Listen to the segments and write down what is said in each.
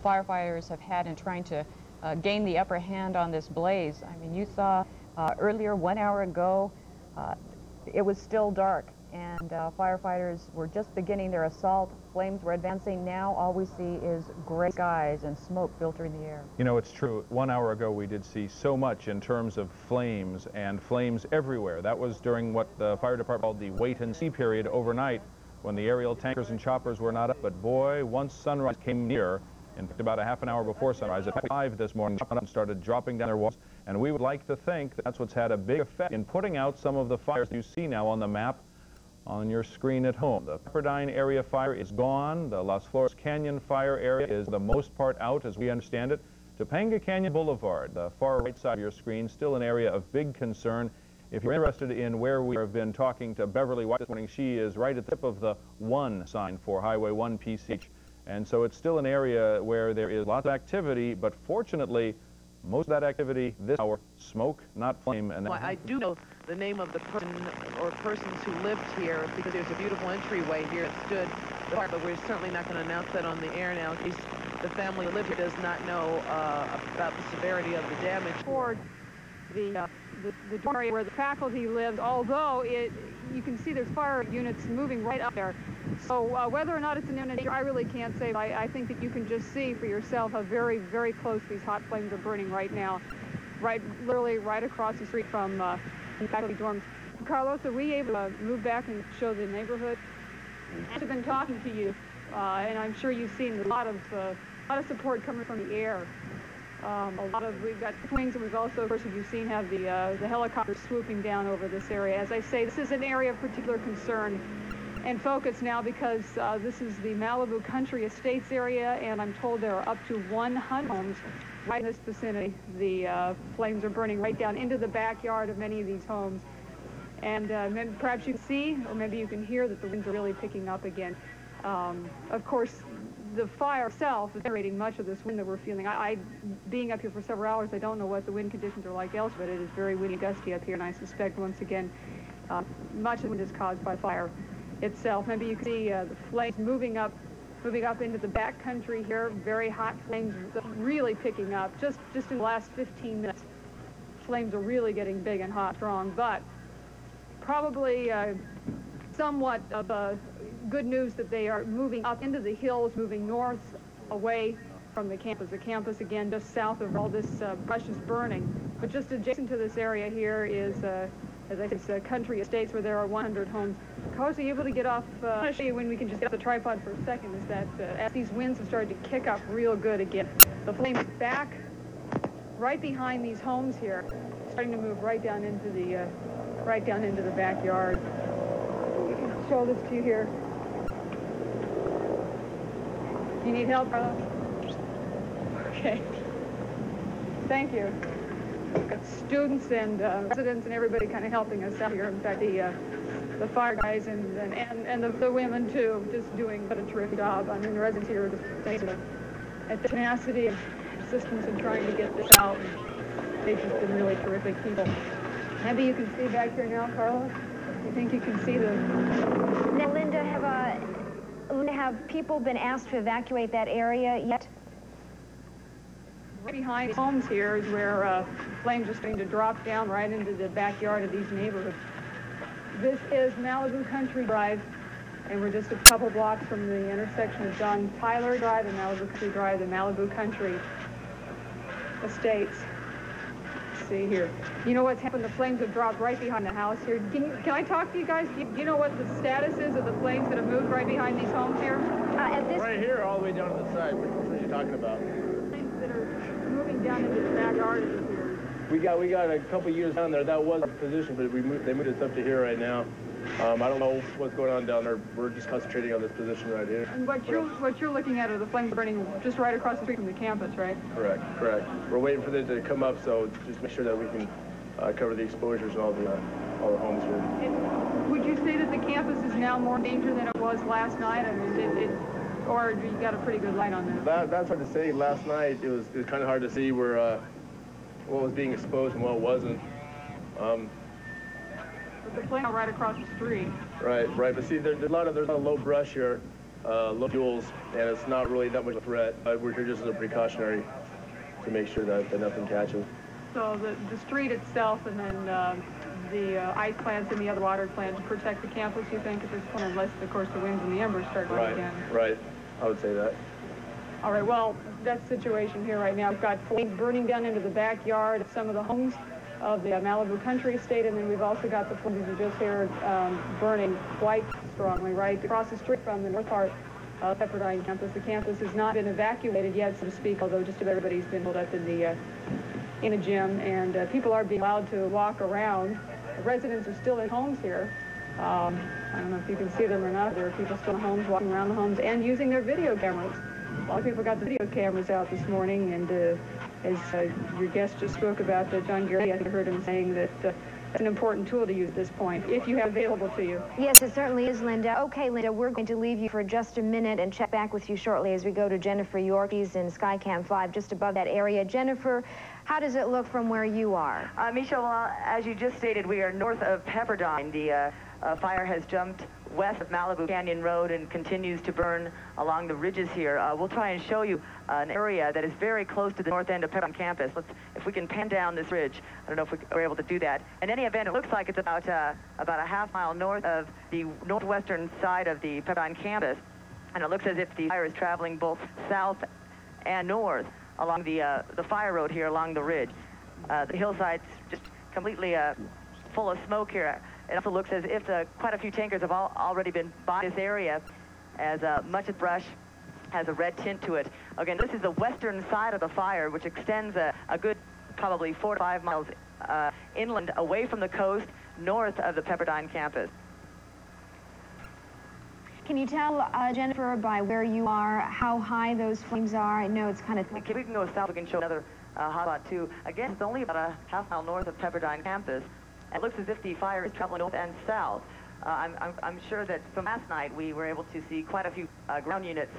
firefighters have had in trying to gain the upper hand on this blaze. I mean, you saw earlier, 1 hour ago, it was still dark, and firefighters were just beginning their assault. Flames were advancing. Now all we see is gray skies and smoke filtering the air. You know, it's true. 1 hour ago we did see so much in terms of flames, and flames everywhere. That was during what the fire department called the wait-and-see period overnight, when the aerial tankers and choppers were not up. But boy, once sunrise came near, in fact about a half an hour before sunrise, at 5 this morning, started dropping down their walls. And we would like to think that's what's had a big effect in putting out some of the fires you see now on the map on your screen at home. The Pepperdine area fire is gone. The Las Flores Canyon fire area is for the most part out, as we understand it. Topanga Canyon Boulevard, the far right side of your screen, still an area of big concern. If you're interested in where we have been talking to Beverly White this morning, she is right at the tip of the 1 sign for Highway 1 PCH. And so it's still an area where there is lots of activity, but fortunately, most of that activity this hour, smoke, not flame. And well, I do know the name of the person or persons who lived here, because there's a beautiful entryway here that stood the fire, but we're certainly not going to announce that on the air now in case the family who lived here does not know about the severity of the damage. Toward the dorm area where the faculty lived, although you can see there's fire units moving right up there. So whether or not it's an imminent danger, I really can't say. But I think that you can just see for yourself how very, very close these hot flames are burning right now, literally right across the street from the faculty dorms. Carlos, are we able to move back and show the neighborhood? I've been talking to you, and I'm sure you've seen a lot of support coming from the air. We've got wings, and we've also, of course, as you've seen, have the helicopters swooping down over this area. As I say, this is an area of particular concern and focus now, because this is the Malibu Country Estates area, and I'm told there are up to 100 homes right in this vicinity. The flames are burning right down into the backyard of many of these homes. And perhaps you can see, or maybe you can hear, that the winds are really picking up again. Of course, the fire itself is generating much of this wind that we're feeling. Being up here for several hours, I don't know what the wind conditions are like elsewhere, but it is very windy, gusty up here, and I suspect, once again, much of the wind is caused by fire itself. Maybe you can see the flames moving up into the back country here. Very hot flames, really picking up. Just in the last 15 minutes, flames are really getting big and hot, strong, but probably somewhat of good news that they are moving up into the hills, moving north away from the campus. The campus, again, just south of all this brush is burning. But just adjacent to this area here is, as I said, country estates where there are 100 homes. Carlos, are you able to get off? I want to show you when we can just get off the tripod for a second. Is that as these winds have started to kick up real good again, the flames back right behind these homes here, starting to move right down into the backyard. I'll show this to you here. Do you need help, Carlos? Okay. Thank you. We've got students and residents and everybody kind of helping us out here. In fact, the fire guys and the women too, just doing a terrific job. I mean, the residents here are just amazing at the tenacity and persistence in trying to get this out. They've just been really terrific people. Maybe you can see back here now, Carlos. You think you can see the? Now, Linda, have people been asked to evacuate that area yet? Right behind homes here is where flames are starting to drop down right into the backyard of these neighborhoods. This is Malibu Country Drive, and we're just a couple blocks from the intersection of John Tyler Drive and Malibu Country Drive, the Malibu Country Estates. Let's see here. You know what's happened? The flames have dropped right behind the house here. Can I talk to you guys? Do you know what the status is of the flames that have moved right behind these homes here? Right here, all the way down to the side. Which one are you talking about? Flames that are moving down into the backyard of here. We got a couple years down there. That was our position, but they moved us up to here right now. I don't know what's going on down there. We're just concentrating on this position right here. And what you're looking at are the flames burning just right across the street from the campus, right? Correct. We're waiting for them to come up, so just make sure that we can cover the exposures and all the homes here. And would you say that the campus is now more in danger than it was last night? I mean, or you got a pretty good light on that? That's hard to say. Last night it was kind of hard to see where what was being exposed and what wasn't. But the flame right across the street. Right. But see, there's a lot of low brush here, low fuels, and it's not really that much of a threat. But we're here just as a precautionary to make sure that nothing catches. So the street itself and then the ice plants and the other water plants protect the campus, you think, at this point, unless, of course, the winds and the embers start going again? Right. I would say that. All right, well, that's the situation here right now. We've got flames burning down into the backyard of some of the homes of the Malibu Country Estate, and then we've also got the flames you just heard burning quite strongly right across the street from the north part of Pepperdine campus. The campus has not been evacuated yet, so to speak, although just about everybody's been held up in a gym, and people are being allowed to walk around. The residents are still in homes here. I don't know if you can see them or not. There are people still in homes, walking around the homes, and using their video cameras. A lot of people got the video cameras out this morning, and as your guest just spoke about, John Gary, I heard him saying that it's an important tool to use at this point, if you have available to you. Yes, it certainly is, Linda. Okay, Linda, we're going to leave you for just a minute and check back with you shortly as we go to Jennifer Yorkie's in Skycam 5, just above that area. Jennifer, how does it look from where you are? Michelle, well, as you just stated, we are north of Pepperdine. The fire has jumped west of Malibu Canyon Road and continues to burn along the ridges here. We'll try and show you an area that is very close to the north end of Pepperdine campus. If we can pan down this ridge. I don't know if we're able to do that. In any event, it looks like it's about a half-mile north of the northwestern side of the Pepperdine campus, and it looks as if the fire is traveling both south and north along the fire road here along the ridge. The hillside's just completely full of smoke here. It also looks as if quite a few tankers have already been by this area, as much of the brush has a red tint to it. Again, this is the western side of the fire, which extends a good probably 4 to 5 miles inland away from the coast, north of the Pepperdine campus. Can you tell, Jennifer, by where you are, how high those flames are? I know it's kind of... We can go south. We can show another hotspot, too. Again, it's only about a half-mile north of Pepperdine campus. It looks as if the fire is traveling north and south. I'm sure that from last night we were able to see quite a few ground units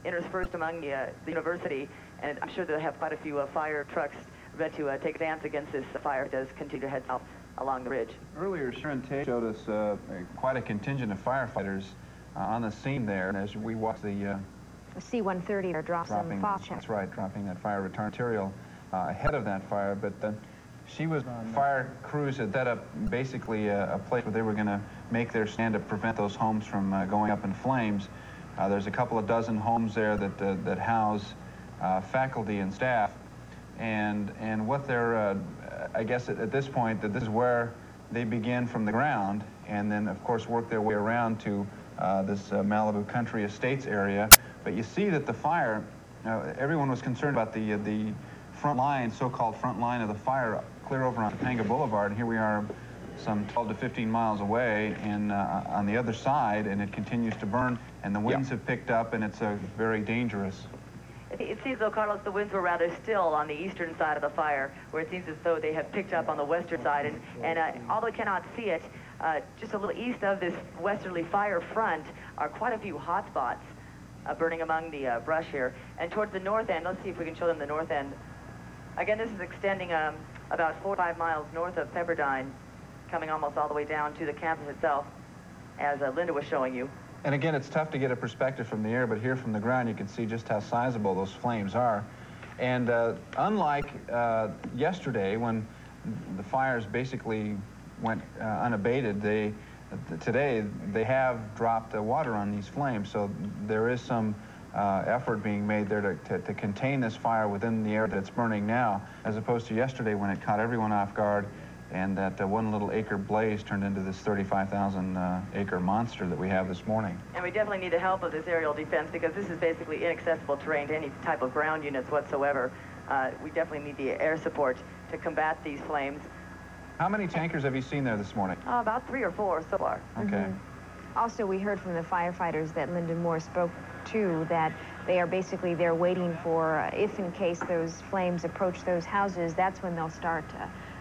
interspersed among the university, and I'm sure they'll have quite a few fire trucks ready to take advance against this fire that does continue to head south along the ridge. Earlier, Sharon Tate showed us quite a contingent of firefighters on the scene there, and as we watched the C-130 or dropping some phosphate. That's right, dropping that fire retardant material ahead of that fire, but fire crews had set up basically a place where they were going to make their stand to prevent those homes from going up in flames. There's a couple of dozen homes there that house faculty and staff, and what they're, I guess at this point, that this is where they begin from the ground, and then of course work their way around to this Malibu Country Estates area. But you see that the fire, everyone was concerned about the front line, so-called front line of the fire, clear over on Topanga Boulevard, and here we are some 12 to 15 miles away and on the other side, and it continues to burn, and the winds have picked up, and it's very dangerous. It seems, though, Carlos, the winds were rather still on the eastern side of the fire, where it seems as though they have picked up on the western side, and although we cannot see it, just a little east of this westerly fire front are quite a few hot spots burning among the brush here. And towards the north end, let's see if we can show them the north end. Again, this is extending about 4 or 5 miles north of Pepperdine, coming almost all the way down to the campus itself, as Linda was showing you. And again, it's tough to get a perspective from the air, but here from the ground you can see just how sizable those flames are. And unlike yesterday, when the fires basically went unabated, today they have dropped water on these flames, so there is some effort being made there to contain this fire within the area that's burning now, as opposed to yesterday when it caught everyone off guard, and that 1 little acre blaze turned into this 35,000 acre monster that we have this morning. And we definitely need the help of this aerial defense, because this is basically inaccessible terrain to any type of ground units whatsoever. We definitely need the air support to combat these flames. How many tankers have you seen there this morning? About 3 or 4 so far. Okay. Also, we heard from the firefighters that Lyndon Moore spoke to, that they are basically there waiting for, if in case those flames approach those houses, that's when they'll start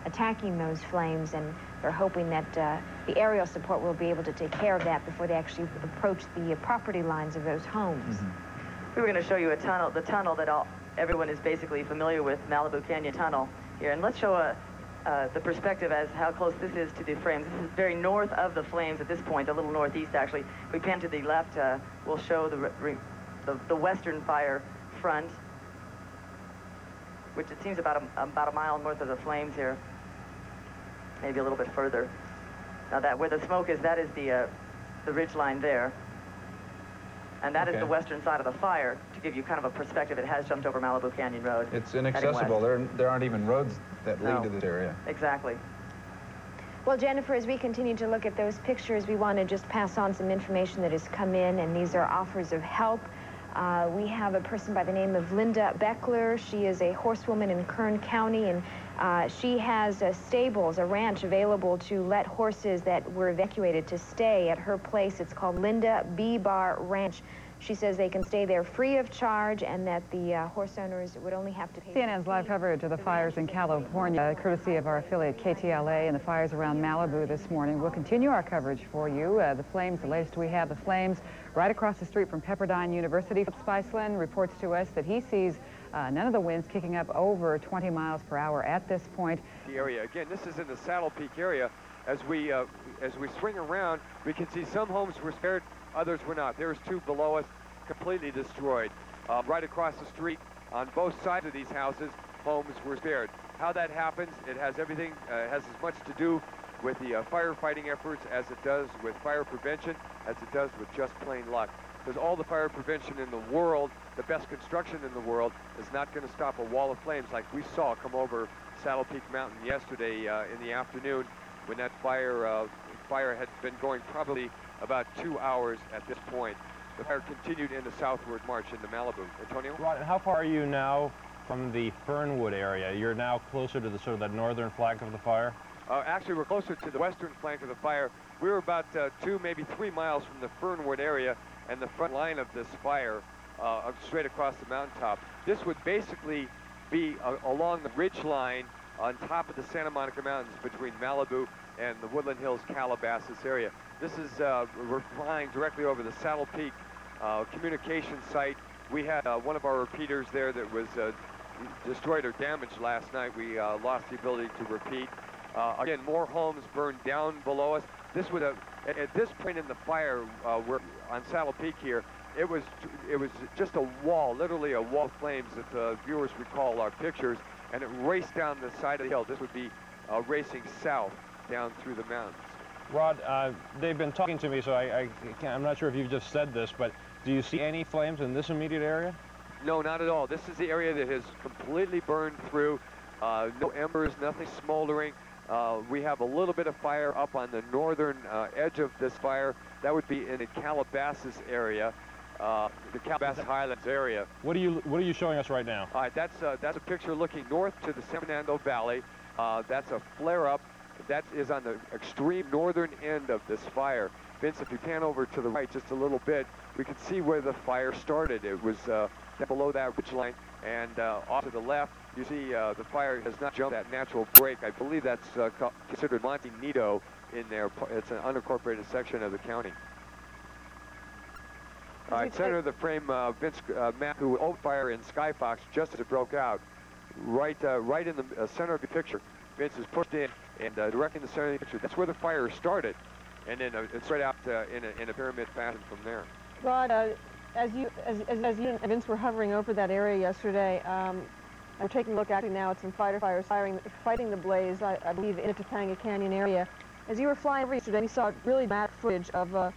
attacking those flames, and they're hoping that the aerial support will be able to take care of that before they actually approach the property lines of those homes. We were going to show you the tunnel that everyone is basically familiar with, Malibu Canyon Tunnel here, and let's show the perspective as how close this is to the frames. This is very north of the flames at this point, a little northeast actually. If we pan to the left, we'll show the western fire front, which it seems about a mile north of the flames here, maybe a little bit further. Now that where the smoke is, that is the ridge line there. And that is the western side of the fire. To give you kind of a perspective, it has jumped over Malibu Canyon Road. It's inaccessible. There aren't even roads that lead to this area. Exactly. Well, Jennifer, as we continue to look at those pictures, we want to just pass on some information that has come in, and these are offers of help. We have a person by the name of Linda Beckler. She is a horsewoman in Kern County, and she has stables, a ranch available to let horses that were evacuated to stay at her place. It's called Linda B. Bar Ranch. She says they can stay there free of charge and that the horse owners would only have to pay. CNN's live coverage of the fires in California, courtesy of our affiliate KTLA, and the fires around Malibu this morning. We'll continue our coverage for you. The flames, the latest we have, the flames right across the street from Pepperdine University. Spiceland reports to us that he sees none of the winds kicking up over 20 miles per hour at this point. The area, again, this is in the Saddle Peak area. As we swing around, we can see some homes were spared, others were not. There's two below us, completely destroyed. Right across the street, on both sides of these houses, homes were spared. How that happens, it has everything, has as much to do with the firefighting efforts as it does with fire prevention, as it does with just plain luck. Because all the fire prevention in the world, the best construction in the world, is not going to stop a wall of flames like we saw come over Saddle Peak Mountain yesterday in the afternoon, when that fire had been going probably about 2 hours at this point. The fire continued in the southward march into Malibu. Antonio? Rod, how far are you now from the Fernwood area? You're now closer to the sort of the northern flank of the fire? Actually, we're closer to the western flank of the fire. We were about 2, maybe 3 miles from the Fernwood area and the front line of this fire straight across the mountaintop. This would basically be along the ridge line on top of the Santa Monica Mountains between Malibu and the Woodland Hills, Calabasas area. This is, we're flying directly over the Saddle Peak communication site. We had one of our repeaters there that was destroyed or damaged last night. We lost the ability to repeat. Again, more homes burned down below us. This would have, at this point in the fire, we're on Saddle Peak here, it was just a wall, literally a wall of flames, if viewers recall our pictures, and it raced down the side of the hill. This would be racing south down through the mountains. Rod, they've been talking to me, so I'm not sure if you've just said this, but do you see any flames in this immediate area? No, not at all. This is the area that has completely burned through. No embers, nothing smoldering. We have a little bit of fire up on the northern edge of this fire. That would be in the Calabasas area, the Calabasas Highlands area. What are you showing us right now? All right, that's a picture looking north to the San Fernando Valley. That's a flare-up. That is on the extreme northern end of this fire. Vince, if you pan over to the right just a little bit, we can see where the fire started. It was below that ridge line, and off to the left, you see the fire has not jumped that natural break. I believe that's considered Monte Nido in there. It's an unincorporated section of the county. All right, center of the frame, Vince Matt, who opened fire in Skyfox just as it broke out. Right in the center of the picture, Vince is pushed in and directing the center of the picture. That's where the fire started, and then it's right out in a pyramid fashion from there. Rod, as you and Vince were hovering over that area yesterday, we're taking a look actually now at some firefighters fighting the blaze, I believe, in the Topanga Canyon area. As you were flying over yesterday, we saw really bad footage of a